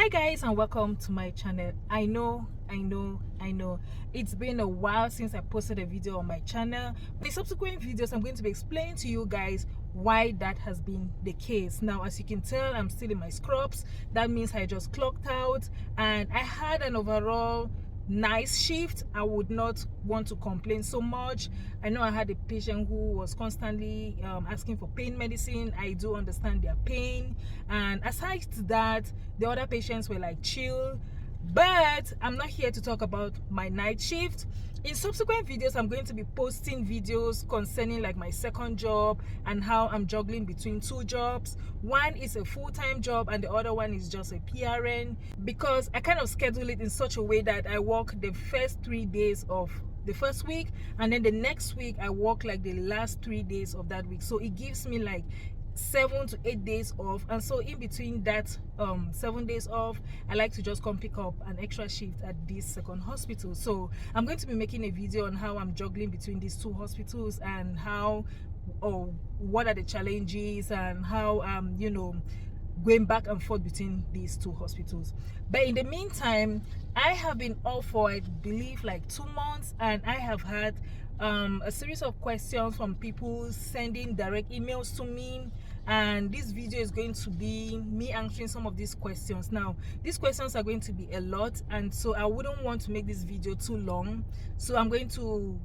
Hi guys, and welcome to my channel. I know it's been a while since I posted a video on my channel. In subsequent videos, I'm going to be explaining to you guys why that has been the case. Now, as you can tell, I'm still in my scrubs. That means I just clocked out and I had an overall nice shift. I would not want to complain so much. I know I had a patient who was constantly asking for pain medicine. I do understand their pain, and aside to that, the other patients were like chill. But I'm not here to talk about my night shift. In subsequent videos, I'm going to be posting videos concerning like my second job and how I'm juggling between two jobs. One is a full-time job and the other one is just a PRN, because I kind of schedule it in such a way that I work the first 3 days of the first week, and then the next week I work like the last 3 days of that week. So it gives me like 7 to 8 days off, and so in between that 7 days off, I like to just come pick up an extra shift at this second hospital. So I'm going to be making a video on how I'm juggling between these two hospitals and how what are the challenges and how going back and forth between these two hospitals. But in the meantime, I have been off for I believe like 2 months, and I have had a series of questions from people sending direct emails to me, and this video is going to be me answering some of these questions. Now, these questions are going to be a lot, and so I wouldn't want to make this video too long, so I'm going to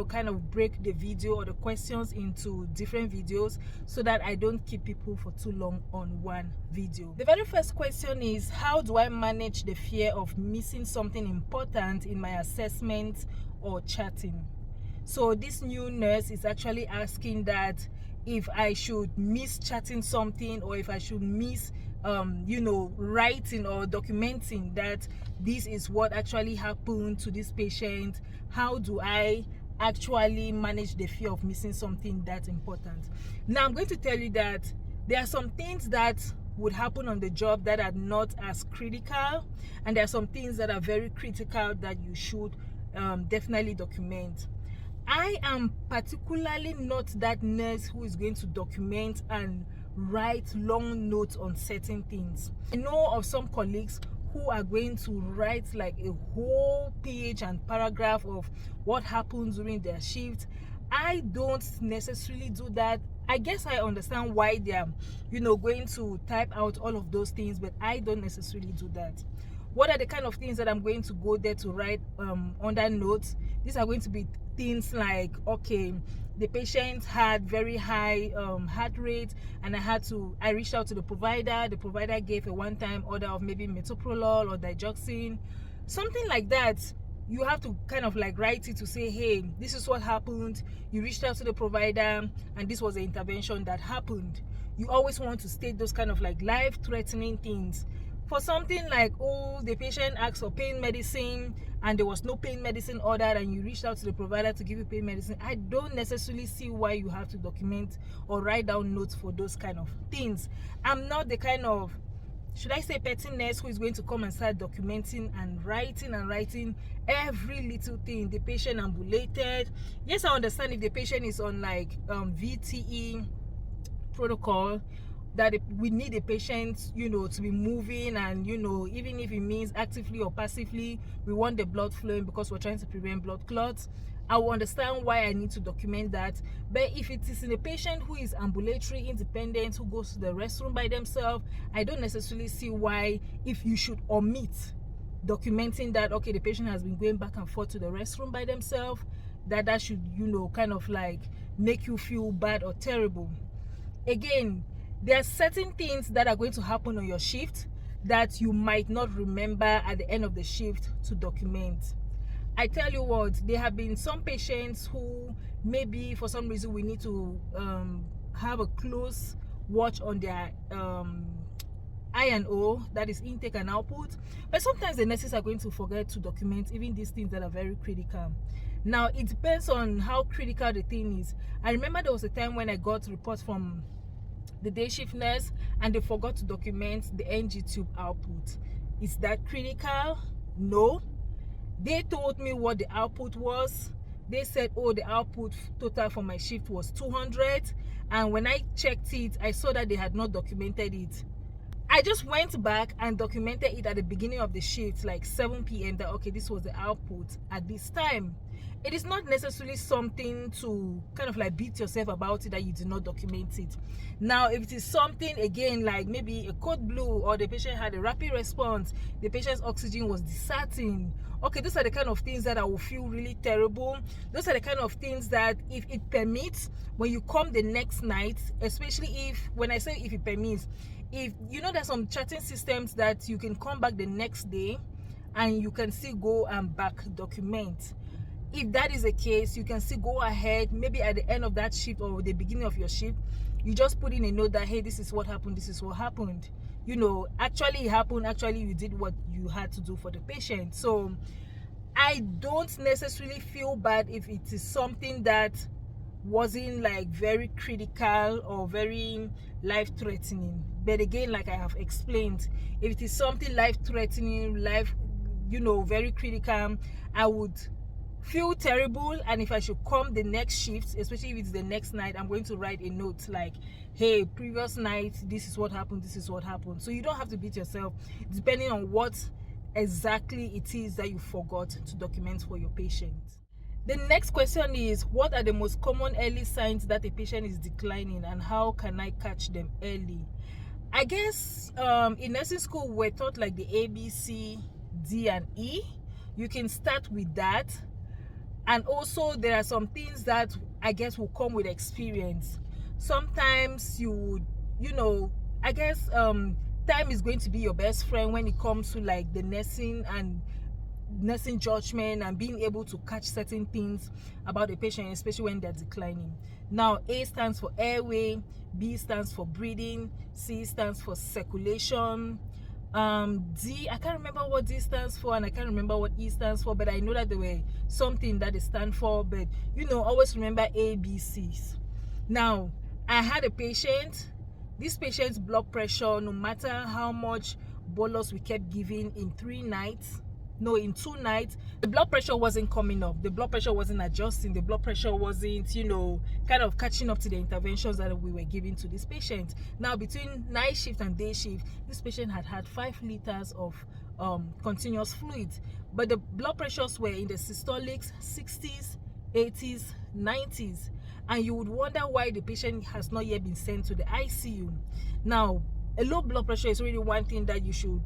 kind of break the video or the questions into different videos so that I don't keep people for too long on one video. The very first question is, how do I manage the fear of missing something important in my assessment or chatting? So this new nurse is actually asking that if I should miss chatting something, or if I should miss writing or documenting that this is what actually happened to this patient. How do I actually manage the fear of missing something that important? Now, I'm going to tell you that there are some things that would happen on the job that are not as critical, and there are some things that are very critical that you should definitely document. I am particularly not that nurse who is going to document and write long notes on certain things. I know of some colleagues who are going to write like a whole page and paragraph of what happens during their shift. I don't necessarily do that. I guess I understand why they are going to type out all of those things, but I don't necessarily do that. What are the kind of things that I'm going to go there to write under notes? These are going to be things like, okay, the patient had very high heart rate, and I reached out to the provider gave a one-time order of maybe metoprolol or digoxin, something like that. You have to kind of like write it to say, hey, this is what happened, you reached out to the provider and this was the intervention that happened. You always want to state those kind of like life-threatening things. For something like, oh, the patient asked for pain medicine and there was no pain medicine ordered, and you reached out to the provider to give you pain medicine, I don't necessarily see why you have to document or write down notes for those kind of things. I'm not the kind of, should I say, petty nurse who is going to come and start documenting and writing every little thing. The patient ambulated. Yes, I understand if the patient is on like VTE protocol, that we need a patient to be moving, and even if it means actively or passively, we want the blood flowing because we're trying to prevent blood clots. I will understand why I need to document that. But if it is in a patient who is ambulatory independent, who goes to the restroom by themselves, I don't necessarily see why, if you should omit documenting that, okay, the patient has been going back and forth to the restroom by themselves, that should kind of like make you feel bad or terrible. Again, there are certain things that are going to happen on your shift that you might not remember at the end of the shift to document. I tell you what, there have been some patients who maybe for some reason we need to have a close watch on their I&O, that is intake and output, but sometimes the nurses are going to forget to document even these things that are very critical. Now, it depends on how critical the thing is. I remember there was a time when I got reports from the day shift nurse and they forgot to document the NG tube output. Is that critical? No. They told me what the output was. They said, oh, the output total for my shift was 200, and when I checked it, I saw that they had not documented it. I just went back and documented it at the beginning of the shift, like 7 p.m. that okay, this was the output at this time. It is not necessarily something to kind of like beat yourself about it that you did not document it. Now, if it is something again like maybe a code blue, or the patient had a rapid response, the patient's oxygen was deserting, okay, those are the kind of things that I will feel really terrible. Those are the kind of things that if it permits, when you come the next night, especially if, when I say if it permits, if you know there's some chatting systems that you can come back the next day and you can still go and back document. If that is the case, you can still go ahead, maybe at the end of that shift or the beginning of your shift, you just put in a note that hey, this is what happened, this is what happened, you know, actually it happened, actually you did what you had to do for the patient. So I don't necessarily feel bad if it is something that wasn't like very critical or very life-threatening. But again, like I have explained, if it is something life-threatening, you know, very critical, I would feel terrible. And if I should come the next shift, especially if it's the next night, I'm going to write a note like, hey, previous night, this is what happened, this is what happened. So you don't have to beat yourself depending on what exactly it is that you forgot to document for your patient. The next question is, what are the most common early signs that a patient is declining, and how can I catch them early? I guess in nursing school we're taught like the A, B, C, D, and E. You can start with that. And also there are some things that I guess will come with experience. Sometimes you would, you know, I guess time is going to be your best friend when it comes to like the nursing and nursing judgment and being able to catch certain things about a patient, especially when they're declining. Now, A stands for airway, B stands for breathing, C stands for circulation, D, I can't remember what D stands for, and I can't remember what E stands for, but I know that there were something that they stand for. But you know, always remember A, B, C's. Now, I had a patient. This patient's blood pressure, no matter how much bolus we kept giving in 2 nights, the blood pressure wasn't coming up. The blood pressure wasn't adjusting. The blood pressure wasn't, you know, kind of catching up to the interventions that we were giving to this patient. Now, between night shift and day shift, this patient had 5 liters of continuous fluid, but the blood pressures were in the systolics, 60s, 80s, 90s, and you would wonder why the patient has not yet been sent to the ICU. Now, a low blood pressure is really one thing that you should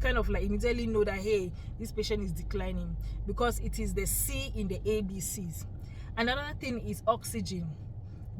kind of like immediately know that hey, this patient is declining, because it is the C in the ABCs. Another thing is oxygen.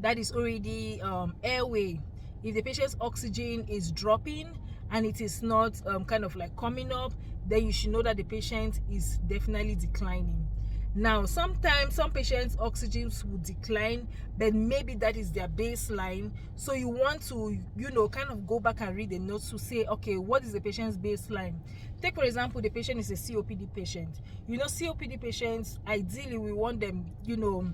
That is already airway. If the patient's oxygen is dropping and it is not kind of like coming up, then you should know that the patient is definitely declining. Now, sometimes some patients' oxygens will decline, but maybe that is their baseline. So you want to, you know, kind of go back and read the notes to say, okay, what is the patient's baseline? Take, for example, the patient is a COPD patient. You know, COPD patients, ideally, we want them, you know,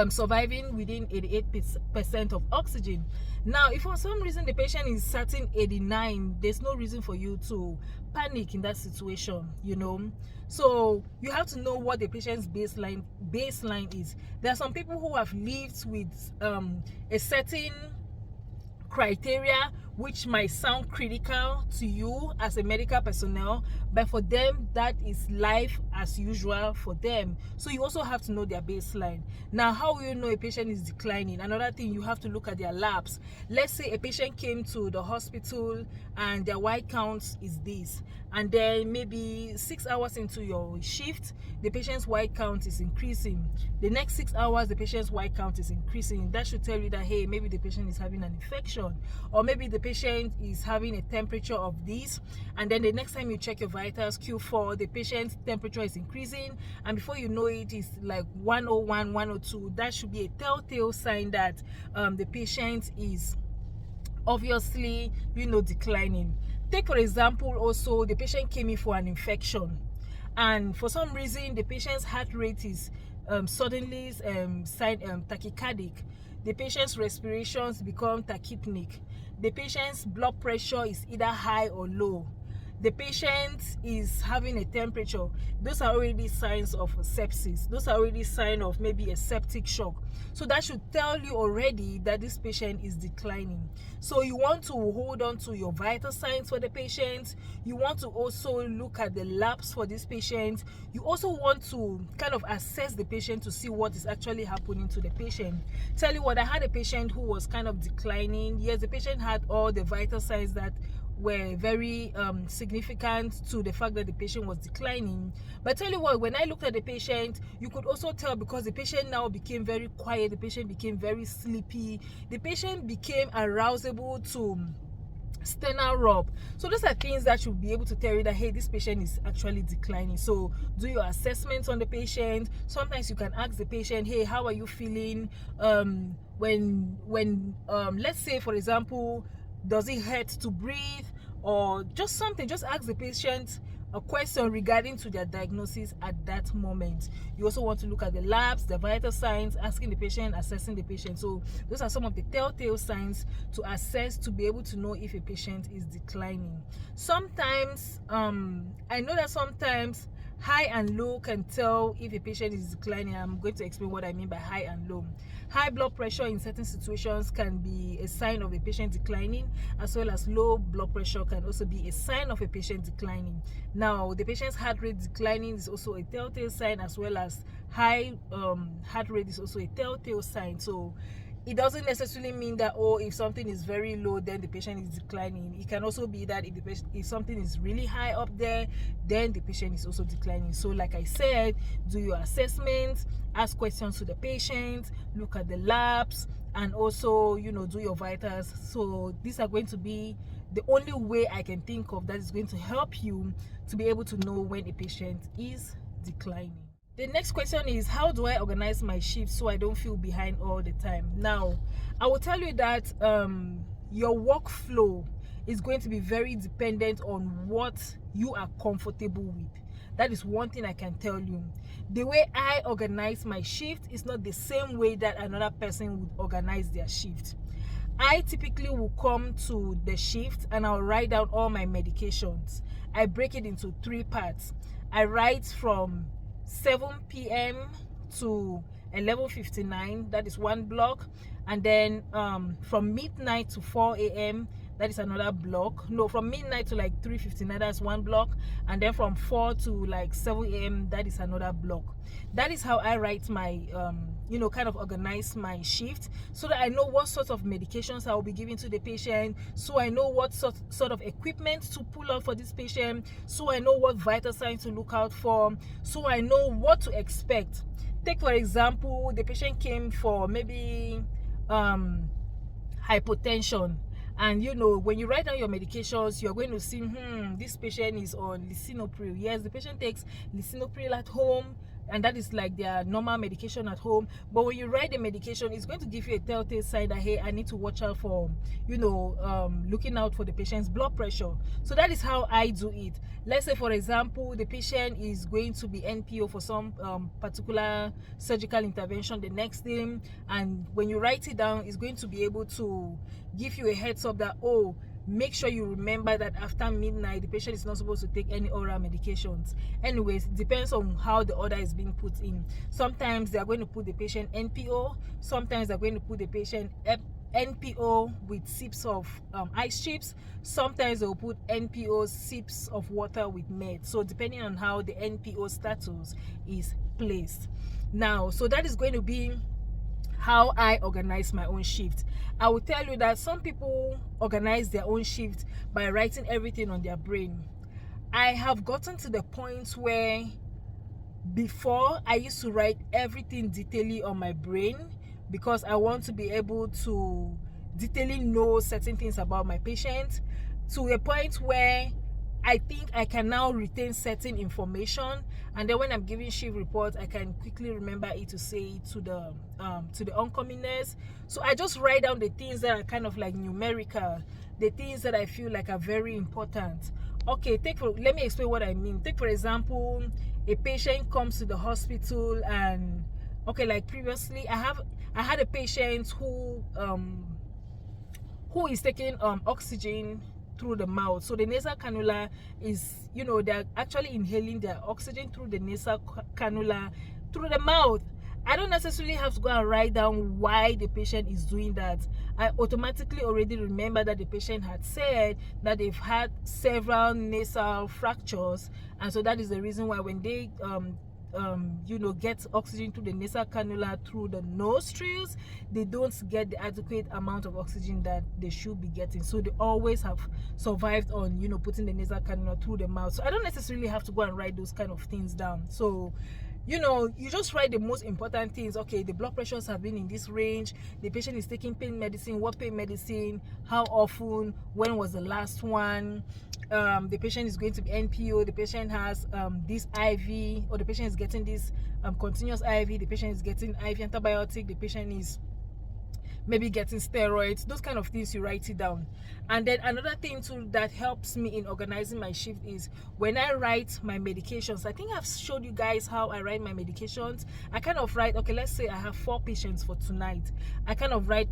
surviving within 88% of oxygen. Now, if for some reason the patient is starting 89, there's no reason for you to panic in that situation, you know. So you have to know what the patient's baseline is. There are some people who have lived with a certain criteria which might sound critical to you as a medical personnel, but for them that is life as usual for them. So you also have to know their baseline. Now, how will you know a patient is declining? Another thing, you have to look at their labs. Let's say a patient came to the hospital and their white count is this, and then maybe 6 hours into your shift, the patient's white count is increasing. The next 6 hours, the patient's white count is increasing. That should tell you that hey, maybe the patient is having an infection, or maybe the patient is having a temperature of this, and then the next time you check your vitals, Q4, the patient's temperature is increasing, and before you know it, it's like 101, 102. That should be a telltale sign that the patient is obviously, you know, declining. Take, for example, also the patient came in for an infection, and for some reason the patient's heart rate is suddenly tachycardic. The patient's respirations become tachypneic. The patient's blood pressure is either high or low. the patient is having a temperature, those are already signs of sepsis. Those are already signs of maybe a septic shock. So that should tell you already that this patient is declining. So you want to hold on to your vital signs for the patient. You want to also look at the labs for this patient. You also want to kind of assess the patient to see what is actually happening to the patient. Tell you what, I had a patient who was kind of declining. Yes, the patient had all the vital signs that were very significant to the fact that the patient was declining. But tell you what, when I looked at the patient, you could also tell, because the patient now became very quiet, the patient became very sleepy, the patient became arousable to sternal rub. So those are things that should be able to tell you that, hey, this patient is actually declining. So do your assessments on the patient. Sometimes you can ask the patient, hey, how are you feeling when let's say, for example, does it hurt to breathe, or just something. Just ask the patient a question regarding to their diagnosis at that moment. You also want to look at the labs, the vital signs, asking the patient, assessing the patient. So those are some of the telltale signs to assess, to be able to know if a patient is declining. Sometimes I know that sometimes high and low can tell if a patient is declining. I'm going to explain what I mean by high and low. High blood pressure in certain situations can be a sign of a patient declining, as well as low blood pressure can also be a sign of a patient declining. Now, the patient's heart rate declining is also a telltale sign, as well as high heart rate is also a telltale sign. So it doesn't necessarily mean that, oh, if something is very low, then the patient is declining. It can also be that if something is really high up there, then the patient is also declining. So like I said, do your assessment, ask questions to the patient, look at the labs, and also, you know, do your vitals. So these are going to be the only way I can think of that is going to help you to be able to know when a patient is declining. The next question is, how do I organize my shift so I don't feel behind all the time? Now, I will tell you that your workflow is going to be very dependent on what you are comfortable with. That is one thing I can tell you. The way I organize my shift is not the same way that another person would organize their shift. I typically will come to the shift and I'll write down all my medications. I break it into 3 parts. I write from 7 p.m. to 11:59, that is one block, and then from midnight to 4 a.m. that is another block. No, from midnight to like 3:59, that's one block, and then from 4 to like 7 a.m. that is another block. That is how I write my you know, kind of organize my shift, so that I know what sort of medications I will be giving to the patient, so I know what sort of equipment to pull out for this patient, so I know what vital signs to look out for, so I know what to expect. Take for example, the patient came for maybe hypotension, and you know, when you write down your medications, you're going to see, this patient is on lisinopril. Yes, the patient takes lisinopril at home, and that is like their normal medication at home. But when you write the medication, it's going to give you a telltale sign that, hey, I need to watch out for, you know, looking out for the patient's blood pressure. So that is how I do it. Let's say, for example, the patient is going to be NPO for some particular surgical intervention the next day, and when you write it down, it's going to be able to give you a heads up that, oh, make sure you remember that after midnight the patient is not supposed to take any oral medications. Anyways, it depends on how the order is being put in. Sometimes they are going to put the patient NPO, sometimes they're going to put the patient NPO with sips of ice chips, sometimes they'll put NPO sips of water with meds. So depending on how the NPO status is placed. Now, so that is going to be how I organize my own shift. I will tell you that some people organize their own shift by writing everything on their brain. I have gotten to the point where before I used to write everything detailedly on my brain, because I want to be able to detailedly know certain things about my patient, to a point where I think I can now retain certain information, and then when I'm giving shift reports, I can quickly remember it to say it to the oncoming nurse. So I just write down the things that are kind of like numerical, the things that I feel like are very important. Okay, let me explain what I mean. Take for example, a patient comes to the hospital, and okay, like previously, I had a patient who is taking oxygen through the mouth. So the nasal cannula is, you know, they're actually inhaling their oxygen through the nasal cannula through the mouth. I don't necessarily have to go and write down why the patient is doing that. I automatically already remember that the patient had said that they've had several nasal fractures, and so that is the reason why when they you know, get oxygen to the nasal cannula through the nostrils, they don't get the adequate amount of oxygen that they should be getting. So they always have survived on, you know, putting the nasal cannula through the mouth. So I don't necessarily have to go and write those kind of things down. So, you know, you just write the most important things. Okay, the blood pressures have been in this range, the patient is taking pain medicine, what pain medicine, how often, when was the last one, the patient is going to be NPO, the patient has this IV, or the patient is getting this continuous IV, the patient is getting IV antibiotic, the patient is maybe getting steroids. Those kind of things, you write it down. And then another thing too that helps me in organizing my shift is when I write my medications. I think I've showed you guys how I write my medications. I kind of write, okay, let's say I have 4 patients for tonight. I kind of write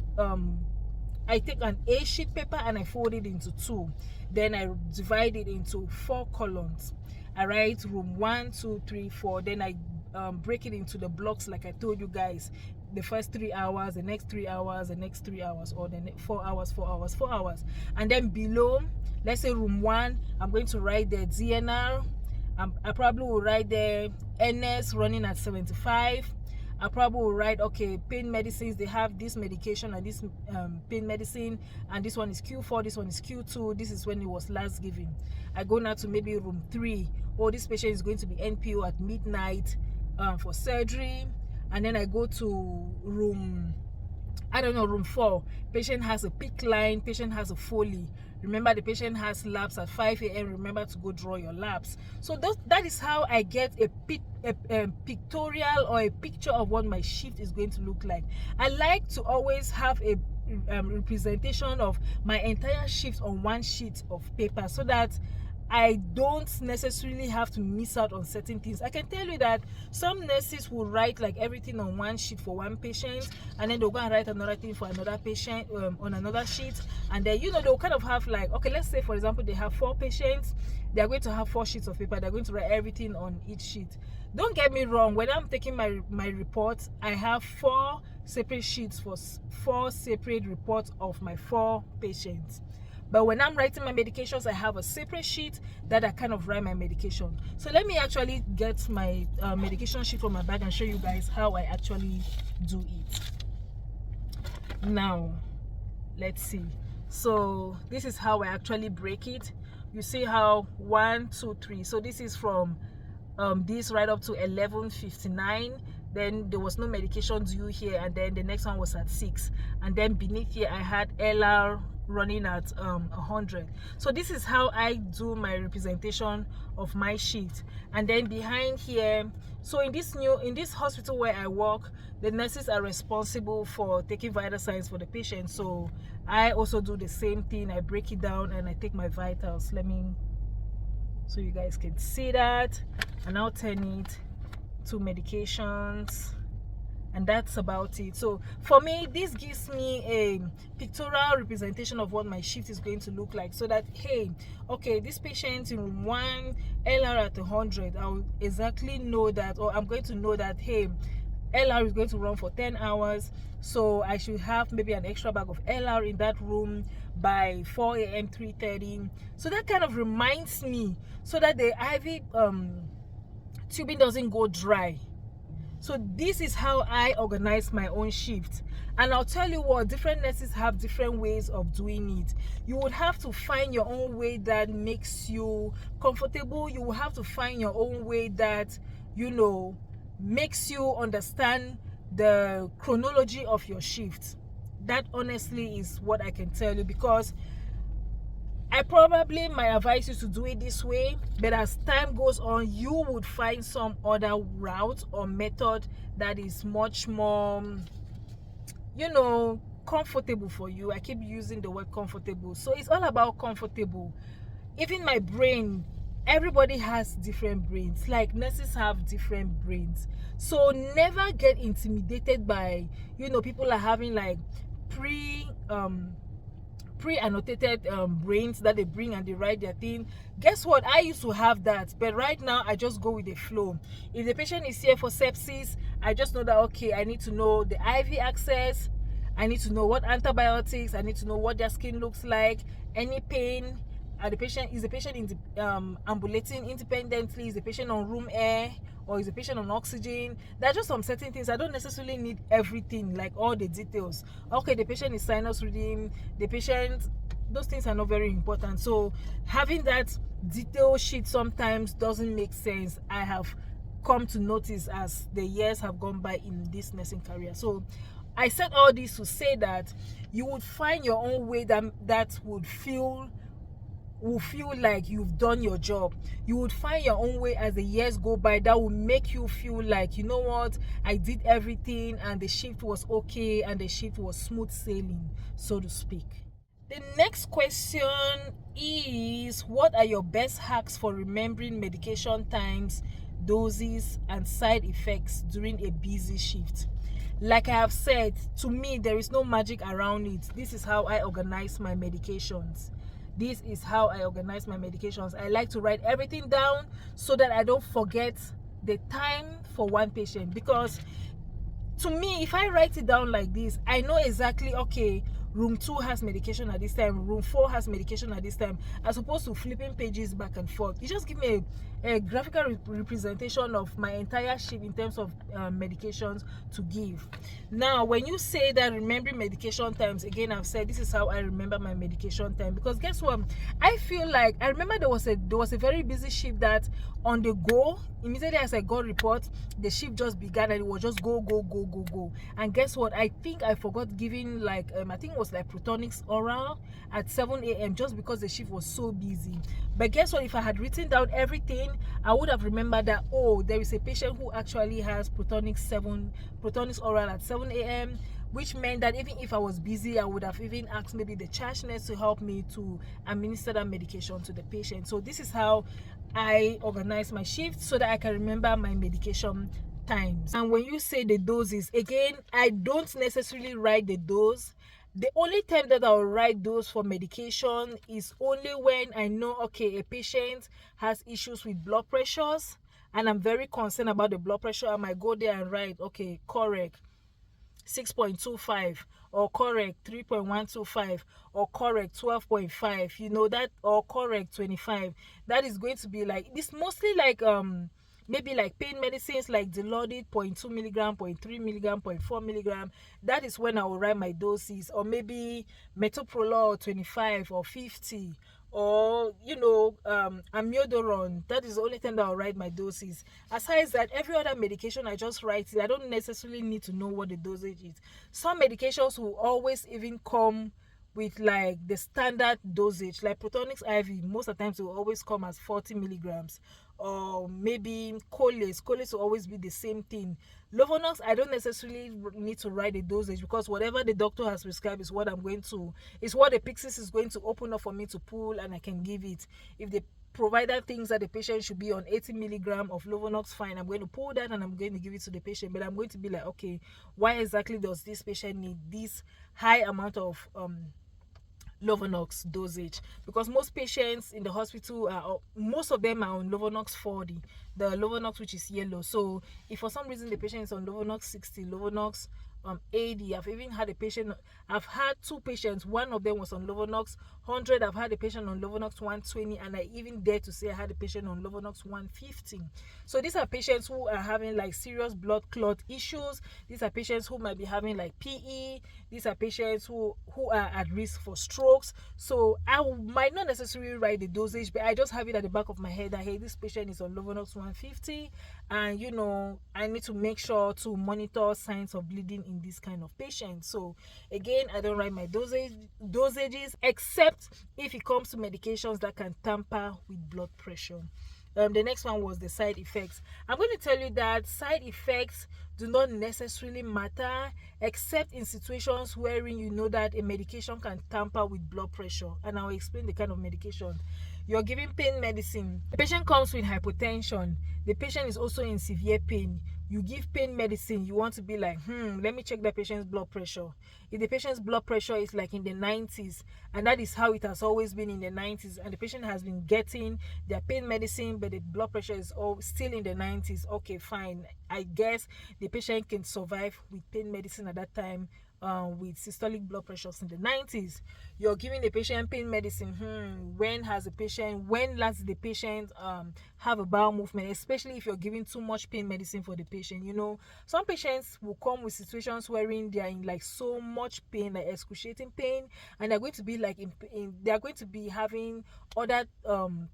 I take an A sheet paper and I fold it into 2. Then I divide it into 4 columns. I write room 1, 2, 3, 4. Then I break it into the blocks like I told you guys. The first 3 hours, the next 3 hours, the next 3 hours, or the 4 hours, 4 hours, 4 hours. And then below, let's say room 1, I'm going to write the DNR. I probably will write the NS running at 75. I probably will write, okay, pain medicines, they have this medication and this pain medicine, and this one is Q4, this one is Q2, this is when it was last given. I go now to maybe room 3. Oh, this patient is going to be NPO at midnight for surgery. And then I go to room, I don't know, room 4. Patient has a PICC line, patient has a Foley. Remember, the patient has labs at 5 a.m. Remember to go draw your labs. So that is how I get a pictorial or a picture of what my shift is going to look like. I like to always have a representation of my entire shift on one sheet of paper, so that I don't necessarily have to miss out on certain things. I can tell you that some nurses will write like everything on one sheet for one patient, and then they'll go and write another thing for another patient on another sheet, and then, you know, they'll kind of have like, okay, let's say for example they have 4 patients, they're going to have 4 sheets of paper, they're going to write everything on each sheet. Don't get me wrong, when I'm taking my reports, I have 4 separate sheets for 4 separate reports of my 4 patients. But when I'm writing my medications, I have a separate sheet that I kind of write my medication. So let me actually get my medication sheet from my bag and show you guys how I actually do it. Now, let's see. So this is how I actually break it. You see how 1, 2, 3. So this is from this right up to 11:59. Then there was no medication due here, and then the next one was at 6. And then beneath here I had LR running at 100. So this is how I do my representation of my shift. And then behind here, so in this hospital where I work, the nurses are responsible for taking vital signs for the patient. So I also do the same thing. I break it down and I take my vitals. Let me, so you guys can see that. And I'll turn it to medications, and that's about it. So for me, this gives me a pictorial representation of what my shift is going to look like, so that, hey, okay, this patient in room 1, LR at 100, I'll exactly know that, or I'm going to know that, hey, LR is going to run for 10 hours, so I should have maybe an extra bag of LR in that room by 4 a.m. 3:30. So that kind of reminds me, so that the IV tubing doesn't go dry. So this is how I organize my own shift. And I'll tell you what, different nurses have different ways of doing it. You would have to find your own way that makes you comfortable. You will have to find your own way that, you know, makes you understand the chronology of your shift. That honestly is what I can tell you, because I probably might advise you to do it this way, but as time goes on, you would find some other route or method that is much more, you know, comfortable for you. I keep using the word comfortable. So it's all about comfortable. Even my brain, everybody has different brains. Like nurses have different brains. So never get intimidated by, you know, people are having like pre-annotated brains that they bring and they write their thing. Guess what? I used to have that, but right now I just go with the flow. If the patient is here for sepsis, I just know that, okay, I need to know the IV access, I need to know what antibiotics, I need to know what their skin looks like, any pain. The patient is the patient in the, ambulating independently, is the patient on room air, or is the patient on oxygen. There are just some certain things. I don't necessarily need everything, like all the details. Okay, the patient is sinus reading, the patient, those things are not very important. So having that detail sheet sometimes doesn't make sense. I have come to notice as the years have gone by in this nursing career. So I said all this to say that you would find your own way that will feel like you've done your job. You would find your own way as the years go by that will make you feel like, you know what, I did everything and the shift was okay and the shift was smooth sailing, so to speak. The next question is, what are your best hacks for remembering medication times, doses, and side effects during a busy shift? Like I have said, to me, there is no magic around it. This is how I organize my medications. This is how I organize my medications. I like to write everything down so that I don't forget the time for one patient. Because to me, if I write it down like this, I know exactly, okay, room 2 has medication at this time, room 4 has medication at this time, as opposed to flipping pages back and forth. You just give me a graphical representation of my entire shift in terms of medications to give. Now, when you say that remembering medication times, again, I've said this is how I remember my medication time. Because guess what? I feel like I remember there was a very busy shift that on the go, immediately as I got report, the shift just began and it was just go. And guess what? I think I forgot giving like I think it was like Protonix oral at 7 a.m. just because the shift was so busy. But guess what? If I had written down everything, I would have remembered that, oh, there is a patient who actually has Protonix oral at 7 a.m. which meant that even if I was busy, I would have even asked maybe the charge nurse to help me to administer that medication to the patient. So this is how I organize my shift so that I can remember my medication times. And when you say the doses, again, I don't necessarily write the dose. The only time that I'll write dose for medication is only when I know, okay, a patient has issues with blood pressures and I'm very concerned about the blood pressure. I might go there and write, okay, correct 6.25 or correct 3.125 or correct 12.5, you know, that, or correct 25. That is going to be like, this mostly like maybe like pain medicines like Dilaudid 0.2 milligram, 0.3 milligram, 0.4 milligram. That is when I will write my doses. Or maybe metoprolol 25 or 50, or you know, amiodarone. That is the only time that I'll write my doses. Aside that, every other medication I just write it. I don't necessarily need to know what the dosage is. Some medications will always even come with like the standard dosage, like Protonix IV. Most of the times it will always come as 40 milligrams, or maybe Colis will always be the same thing. Lovenox, I don't necessarily need to write the dosage, because whatever the doctor has prescribed is what is what the Pyxis is going to open up for me to pull, and I can give it. If the provider thinks that the patient should be on 80 milligram of Lovenox, fine, I'm going to pull that and I'm going to give it to the patient. But I'm going to be like, okay, why exactly does this patient need this high amount of Lovenox dosage? Because most patients in the hospital most of them are on Lovenox 40, the Lovenox which is yellow. So if for some reason the patient is on Lovenox 60, Lovenox 80, I've had two patients, one of them was on Lovenox 100, I've had a patient on Lovenox 120, and I even dare to say I had a patient on Lovenox 150. So these are patients who are having like serious blood clot issues. These are patients who might be having like PE. These are patients who are at risk for strokes. So I might not necessarily write the dosage, but I just have it at the back of my head that, hey, this patient is on Lovenox 150, and you know, I need to make sure to monitor signs of bleeding in this kind of patients. So again, I don't write my dosages except if it comes to medications that can tamper with blood pressure. The next one was the side effects. I'm going to tell you that side effects do not necessarily matter, except in situations wherein you know that a medication can tamper with blood pressure. And I'll explain the kind of medication. You're giving pain medicine. The patient comes with hypotension. The patient is also in severe pain. you give pain medicine, you want to be like, let me check the patient's blood pressure. If the patient's blood pressure is like in the 90s, and that is how it has always been in the 90s, and the patient has been getting their pain medicine, but the blood pressure is all still in the 90s, okay, fine. I guess the patient can survive with pain medicine at that time. With systolic blood pressures in the 90s, you're giving the patient pain medicine. When last did the patient have a bowel movement? Especially if you're giving too much pain medicine for the patient. Some patients will come with situations wherein they are in like so much pain, like excruciating pain, and they're going to be like they are going to be having other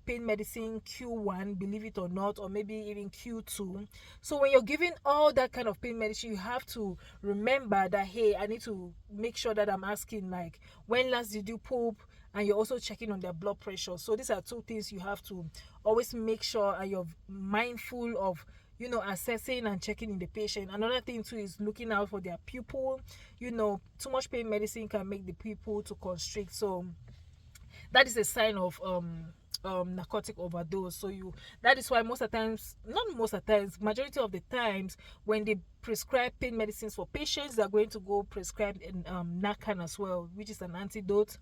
pain medicine Q1, believe it or not, or maybe even Q2. So when you're giving all that kind of pain medicine, you have to remember that, hey, I need to make sure that I'm asking, like, when last did you poop? And you're also checking on their blood pressure. So these are two things you have to always make sure, and you're mindful of assessing and checking in the patient. Another thing too is looking out for their pupil. Too much pain medicine can make the pupil to constrict, so that is a sign of narcotic overdose. So that is why majority of the times when they prescribe pain medicines for patients, they're going to go prescribe Narcan as well, which is an antidote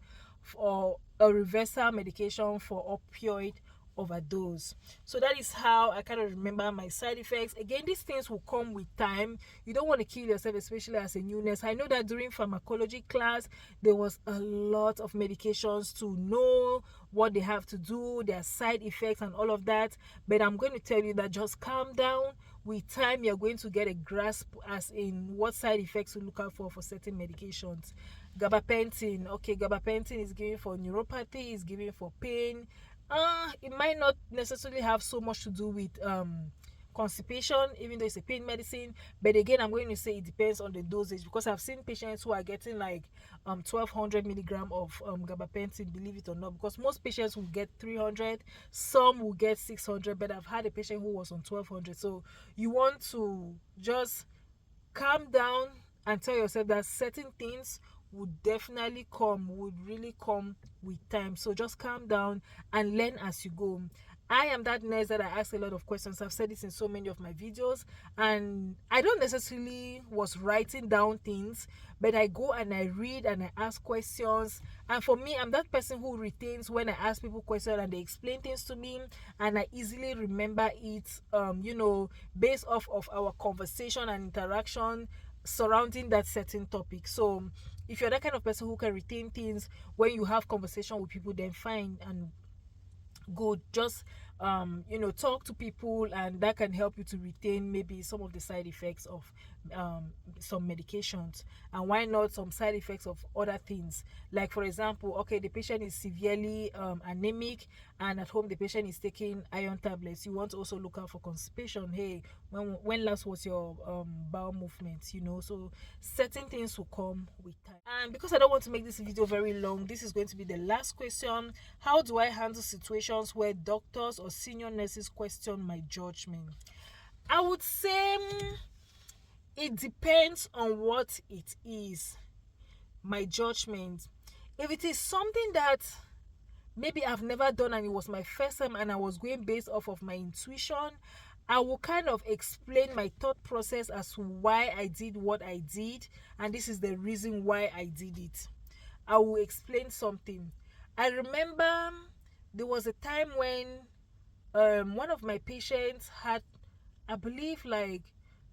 or a reversal medication for opioid overdose. So that is how I kind of remember my side effects. Again, these things will come with time. You don't want to kill yourself, especially as a new nurse. I know that during pharmacology class there was a lot of medications to know what they have to do, their side effects and all of that, but I'm going to tell you that just calm down. With time, you're going to get a grasp as in what side effects to look out for certain medications. Gabapentin, okay, gabapentin is given for neuropathy, is given for pain. It might not necessarily have so much to do with constipation, even though it's a pain medicine. But again, I'm going to say it depends on the dosage, because I've seen patients who are getting like 1200 milligram of gabapentin, believe it or not, because most patients will get 300, some will get 600, but I've had a patient who was on 1200. So you want to just calm down and tell yourself that certain things would really come with time. So just calm down and learn as you go. I am that nurse that I ask a lot of questions. I've said this in so many of my videos, and I don't necessarily was writing down things, but I go and I read and I ask questions. And for me, I'm that person who retains when I ask people questions and they explain things to me, and I easily remember it based off of our conversation and interaction surrounding that certain topic. So if you're that kind of person who can retain things when you have conversation with people, then fine and good. Just talk to people, and that can help you to retain maybe some of the side effects of some medications, and why not some side effects of other things. Like, for example, okay, the patient is severely anemic, and at home the patient is taking iron tablets. You want to also look out for constipation. Hey, when last was your bowel movement? So certain things will come with time. And because I don't want to make this video very long, this is going to be the last question. How do I handle situations where doctors or senior nurses question my judgment? I would say it depends on what it is, my judgment. If it is something that maybe I've never done and it was my first time and I was going based off of my intuition, I will kind of explain my thought process as to why I did what I did, and this is the reason why I did it. I will explain something. I remember there was a time when one of my patients had, I believe, like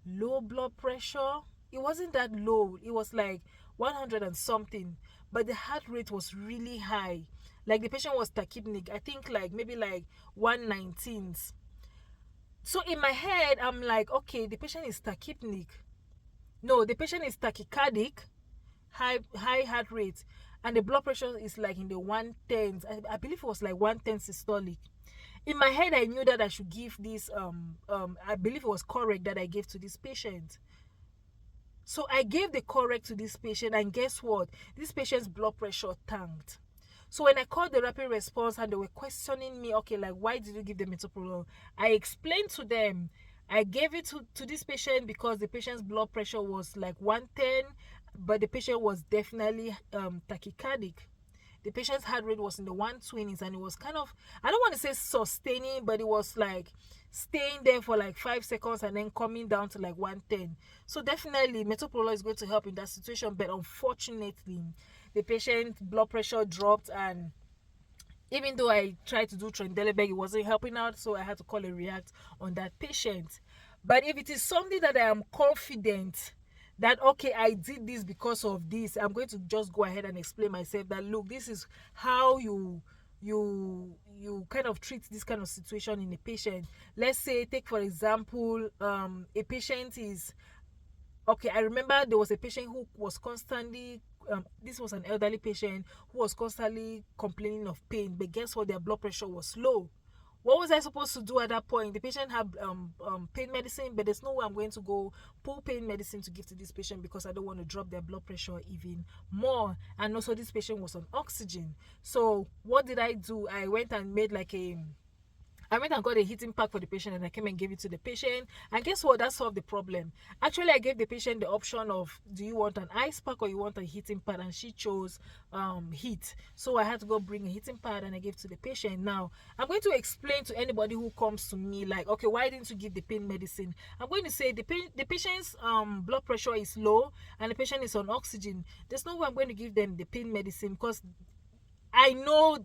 low blood pressure. It wasn't that low, it was like 100 and something, but the heart rate was really high. Like the patient was tachypneic, I think like maybe like 119s. So in my head, I'm like, okay, the patient is tachypneic. No, the patient is tachycardic, high heart rate, and the blood pressure is like in the 110s. I believe it was like 110 systolic. In my head, I knew that I should give this I believe it was correct that I gave to this patient. So I gave the correct to this patient, and guess what? This patient's blood pressure tanked. So when I called the rapid response and they were questioning me, okay, like, why did you give them metoprolol? I explained to them, I gave it to this patient because the patient's blood pressure was like 110, but the patient was definitely tachycardic. The patient's heart rate was in the 120s, and it was kind of, I don't want to say sustaining, but it was like staying there for like 5 seconds and then coming down to like 110. So definitely metoprolol is going to help in that situation, but unfortunately the patient blood pressure dropped, and even though I tried to do Trendelenburg, it wasn't helping out, so I had to call a react on that patient. But if it is something that I am confident that, okay, I did this because of this, I'm going to just go ahead and explain myself that, look, this is how you kind of treat this kind of situation in a patient. Let's say, take for example, a patient is, okay, I remember there was a patient who was constantly, this was an elderly patient who was constantly complaining of pain, but guess what? Their blood pressure was low. What was I supposed to do at that point? The patient had pain medicine, but there's no way I'm going to go pull pain medicine to give to this patient because I don't want to drop their blood pressure even more. And also, this patient was on oxygen. So what did I do? I went and got a heating pack for the patient, and I came and gave it to the patient. And guess what? That solved the problem. Actually, I gave the patient the option of, do you want an ice pack or you want a heating pad? And she chose heat. So I had to go bring a heating pad and I gave to the patient. Now, I'm going to explain to anybody who comes to me like, okay, why didn't you give the pain medicine? I'm going to say the patient's blood pressure is low and the patient is on oxygen. There's no way I'm going to give them the pain medicine, because I know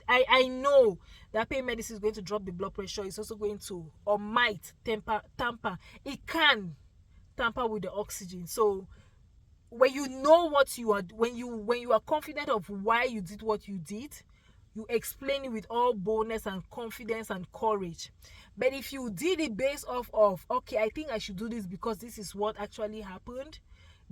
that pain medicine is going to drop the blood pressure. It's also going to, or might tamper. It can tamper with the oxygen. So when you know what you are, when you are confident of why you did what you did, you explain it with all boldness and confidence and courage. But if you did it based off of, okay, I think I should do this because this is what actually happened,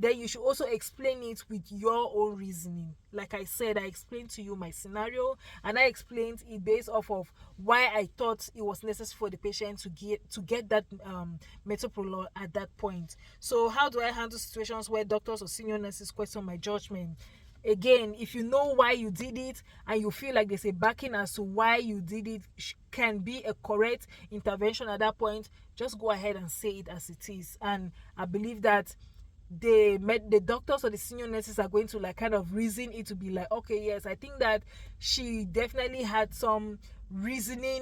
then you should also explain it with your own reasoning. Like I said, I explained to you my scenario, and I explained it based off of why I thought it was necessary for the patient to get that metoprolol at that point. So how do I handle situations where doctors or senior nurses question my judgment? Again, if you know why you did it and you feel like there's a backing as to why you did it, can be a correct intervention at that point, just go ahead and say it as it is. And I believe that the doctors or the senior nurses are going to like kind of reason it to be like, okay, yes, I think that she definitely had some reasoning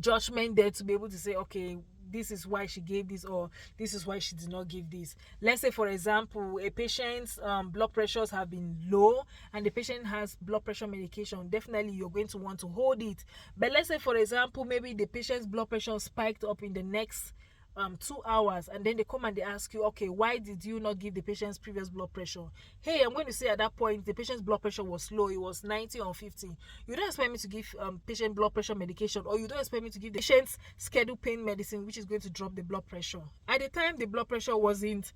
judgment there to be able to say, okay, this is why she gave this, or this is why she did not give this. Let's say, for example, a patient's blood pressures have been low and the patient has blood pressure medication. Definitely you're going to want to hold it. But let's say, for example, maybe the patient's blood pressure spiked up in the next 2 hours, and then they come and they ask you, okay, why did you not give the patient's previous blood pressure? Hey, I'm going to say at that point the patient's blood pressure was low, it was 90 on 50. You don't expect me to give patient blood pressure medication, or you don't expect me to give the patient's scheduled pain medicine, which is going to drop the blood pressure. At the time, the blood pressure wasn't,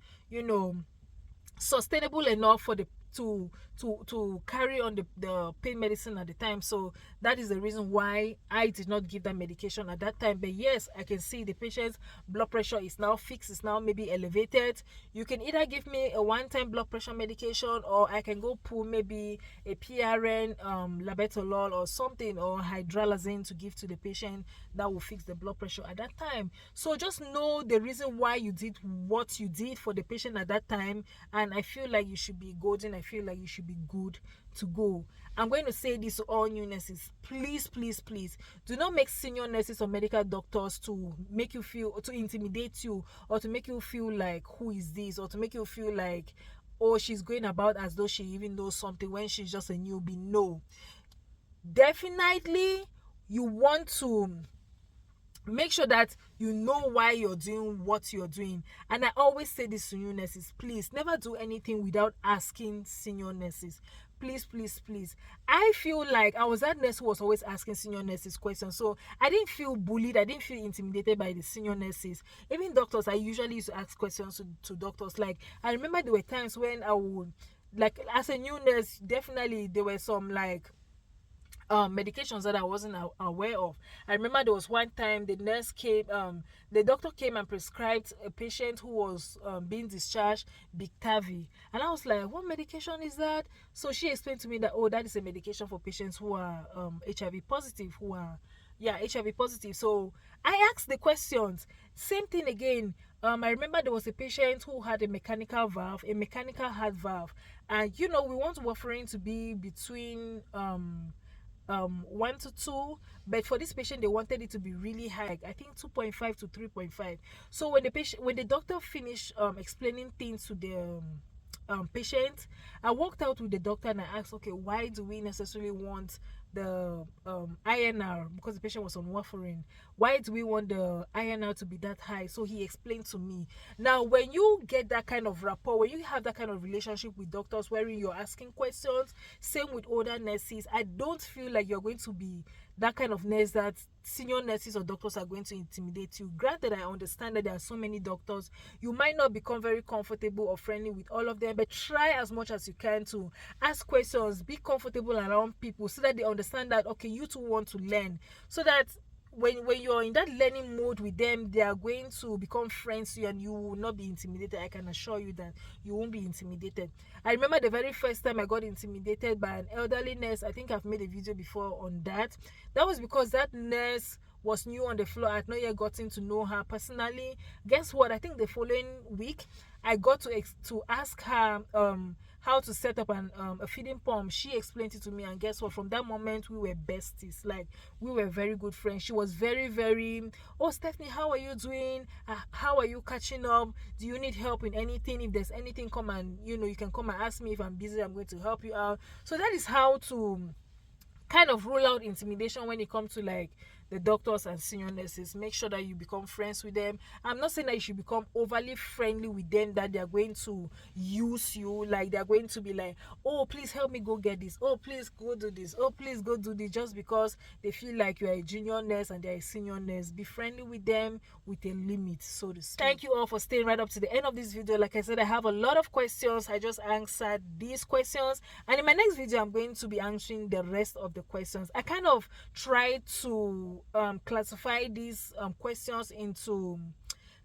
sustainable enough for the to carry on the pain medicine at the time. So that is the reason why I did not give that medication at that time. But yes, I can see the patient's blood pressure is now fixed, is now maybe elevated. You can either give me a one-time blood pressure medication, or I can go pull maybe a PRN, labetalol or something, or hydralazine to give to the patient that will fix the blood pressure at that time. So just know the reason why you did what you did for the patient at that time, and I feel like you should be golden. I feel like you should be good to go. I'm going to say this to all new nurses: please, please, please do not make senior nurses or medical doctors to make you feel, to intimidate you, or to make you feel like, who is this, or to make you feel like, oh, she's going about as though she even knows something when she's just a newbie. No, definitely you want to make sure that you know why you're doing what you're doing. And I always say this to new nurses: please never do anything without asking senior nurses. Please, please, please. I feel like I was that nurse who was always asking senior nurses questions, so I didn't feel bullied, I didn't feel intimidated by the senior nurses. Even doctors, I usually used to ask questions to doctors. Like, I remember there were times when I would, like, as a new nurse, definitely there were some like medications that I wasn't aware of. I remember there was one time the doctor came and prescribed a patient who was being discharged Biktarvy, and I was like, what medication is that? So she explained to me that, oh, that is a medication for patients who are HIV positive, HIV positive. So I asked the questions. Same thing again. I remember there was a patient who had a mechanical heart valve, and we want warfarin to be between 1 to 2, but for this patient they wanted it to be really high, I think 2.5 to 3.5. So when the doctor finished explaining things to the patient, I walked out with the doctor and I asked, okay, why do we necessarily want the INR, because the patient was on warfarin, why do we want the INR to be that high? So he explained to me. Now when you get that kind of rapport, when you have that kind of relationship with doctors wherein you're asking questions, same with older nurses, I don't feel like you're going to be that kind of nurse that senior nurses or doctors are going to intimidate you. Granted, I understand that there are so many doctors, you might not become very comfortable or friendly with all of them, but try as much as you can to ask questions, be comfortable around people so that they understand that, okay, you too want to learn, so that when you're in that learning mode with them, they are going to become friends to you and you will not be intimidated. I can assure you that you won't be intimidated. I remember the very first time I got intimidated by an elderly nurse. I think I've made a video before on that. That was because that nurse was new on the floor. I had not yet gotten to know her personally. Guess what? I think the following week I got to ask her how to set up a feeding pump. She explained it to me, and guess what? From that moment we were besties. Like, we were very good friends. She was very, very, oh Stephanie, how are you doing? How are you catching up? Do you need help in anything? If there's anything, come and you can come and ask me. If I'm busy, I'm going to help you out. So that is how to kind of rule out intimidation when it comes to like the doctors and senior nurses. Make sure that you become friends with them. I'm not saying that you should become overly friendly with them, that they are going to use you, like they are going to be like, oh please help me go get this, oh please go do this, oh please go do this, just because they feel like you are a junior nurse and they are a senior nurse. Be friendly with them with a limit, so to speak. Thank you all for staying right up to the end of this video. Like I said, I have a lot of questions. I just answered these questions, and in my next video I'm going to be answering the rest of the questions. I kind of tried to classify these questions into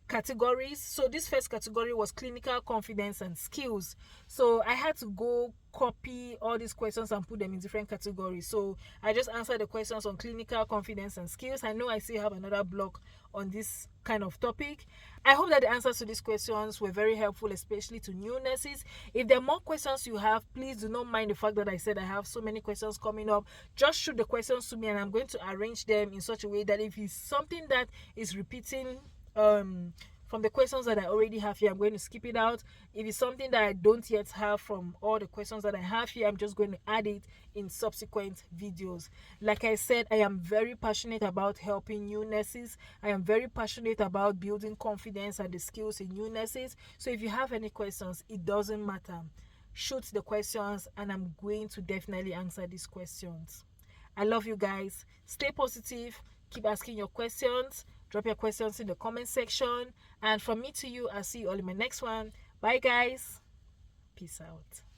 categories. So this first category was clinical confidence and skills. So I had to go copy all these questions and put them in different categories. So I just answered the questions on clinical confidence and skills. I know I still have another block on this kind of topic. I hope that the answers to these questions were very helpful, especially to new nurses. If there are more questions you have, please do not mind the fact that I said I have so many questions coming up. Just shoot the questions to me and I'm going to arrange them in such a way that if it's something that is repeating from the questions that I already have here, I'm going to skip it out. If it's something that I don't yet have from all the questions that I have here, I'm just going to add it in subsequent videos. Like I said, I am very passionate about helping new nurses. I am very passionate about building confidence and the skills in new nurses. So if you have any questions, it doesn't matter. Shoot the questions and I'm going to definitely answer these questions. I love you guys. Stay positive. Keep asking your questions. Drop your questions in the comment section. And from me to you, I'll see you all in my next one. Bye guys. Peace out.